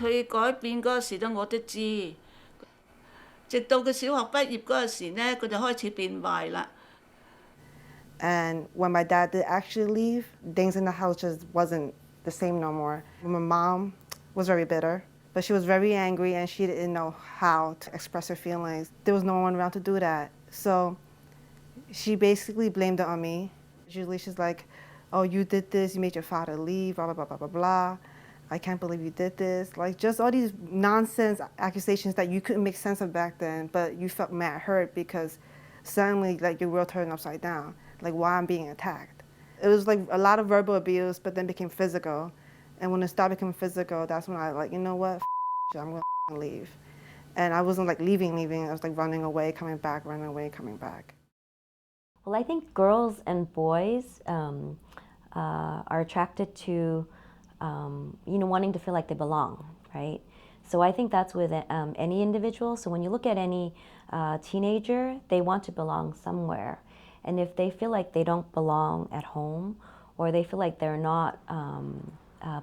佢改變嗰時咧，我都知。直到佢小學畢業嗰時咧，佢就開始變壞啦。And when my dad did actually leave, things in the house just wasn't the same no more. My mom was very bitter, but she was very angry and she didn't know how to express her feelings. There was no one around to do that. So she basically blamed it on me. Usually she's like, oh, you did this, you made your father leave, blah, blah, blah, blah, blah, blah. I can't believe you did this. Like just all these nonsense accusations that you couldn't make sense of back then, but you felt mad hurt because suddenly like your world turned upside down. Like why I'm being attacked. It was like a lot of verbal abuse, but then became physical. And when it started becoming physical, that's when I like, you know what, I'm gonna leave. And I wasn't like leaving, I was like running away, coming back, running away, coming back. Well, I think girls and boys are attracted to, wanting to feel like they belong, right? So I think that's with any individual. So when you look at any teenager, they want to belong somewhere. And if they feel like they don't belong at home, or they feel like they're not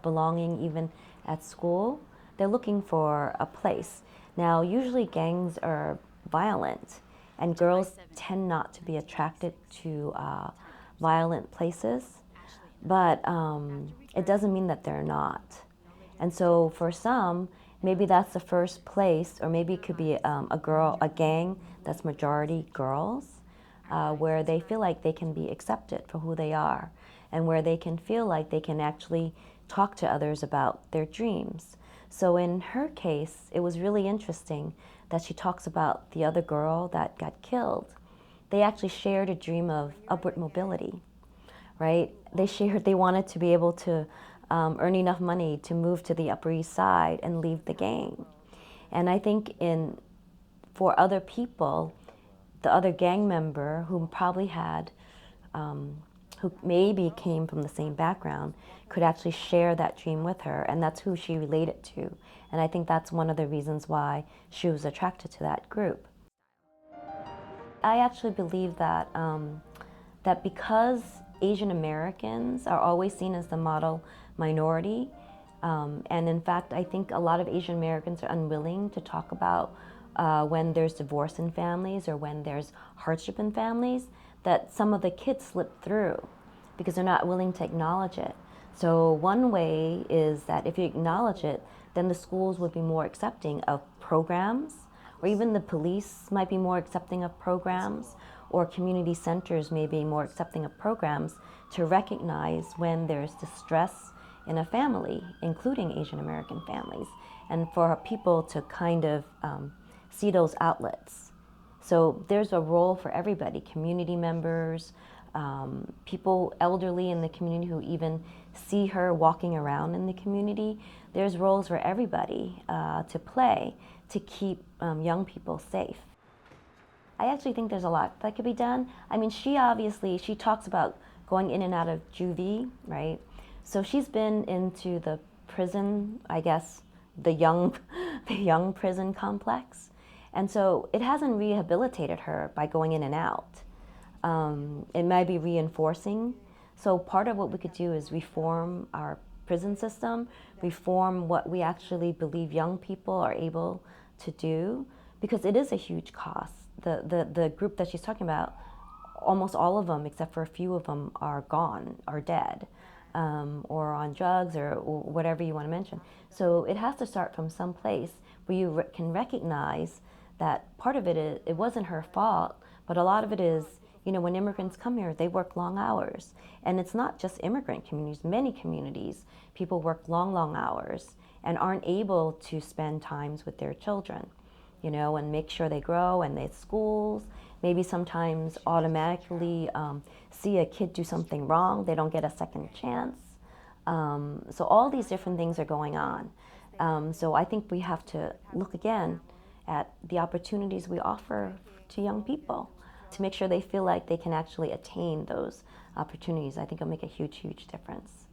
belonging even at school, they're looking for a place. Now, usually gangs are violent, and girls tend not to be attracted to violent places, but it doesn't mean that they're not. And so for some, maybe that's the first place, or maybe it could be a gang that's majority girls, where they feel like they can be accepted for who they are, and where they can feel like they can actually talk to others about their dreams. So in her case, it was really interesting that she talks about the other girl that got killed. They actually shared a dream of upward mobility, right? They wanted to be able to earn enough money to move to the Upper East Side and leave the gang. And I think for other people, the other gang member who probably had, who maybe came from the same background, could actually share that dream with her, and that's who she related to. And I think that's one of the reasons why she was attracted to that group. I actually believe that that because Asian Americans are always seen as the model minority, and in fact, I think a lot of Asian Americans are unwilling to talk about when there's divorce in families or when there's hardship in families, that some of the kids slip through because they're not willing to acknowledge it. So one way is that if you acknowledge it, then the schools would be more accepting of programs, or even the police might be more accepting of programs, or community centers may be more accepting of programs to recognize when there's distress in a family, including Asian American families, and for people to kind of see those outlets. So there's a role for everybody, community members, people elderly in the community who even see her walking around in the community. There's roles for everybody to play to keep young people safe. I actually think there's a lot that could be done. I mean, she talks about going in and out of juvie, right? So she's been into the prison, I guess, the young prison complex. And so it hasn't rehabilitated her by going in and out. It might be reinforcing. So part of what we could do is reform our prison system, reform what we actually believe young people are able to do, because it is a huge cost. The group that she's talking about, almost all of them, except for a few of them, are gone, are dead, or on drugs, or whatever you want to mention. So it has to start from some place where you can recognize that part of it wasn't her fault, but a lot of it is, when immigrants come here, they work long hours. And it's not just immigrant communities, many communities, people work long, long hours and aren't able to spend times with their children, and make sure they grow, and they schools, maybe sometimes automatically see a kid do something wrong, they don't get a second chance. So all these different things are going on. So I think we have to look again at the opportunities we offer to young people to make sure they feel like they can actually attain those opportunities. I think it'll make a huge, huge difference.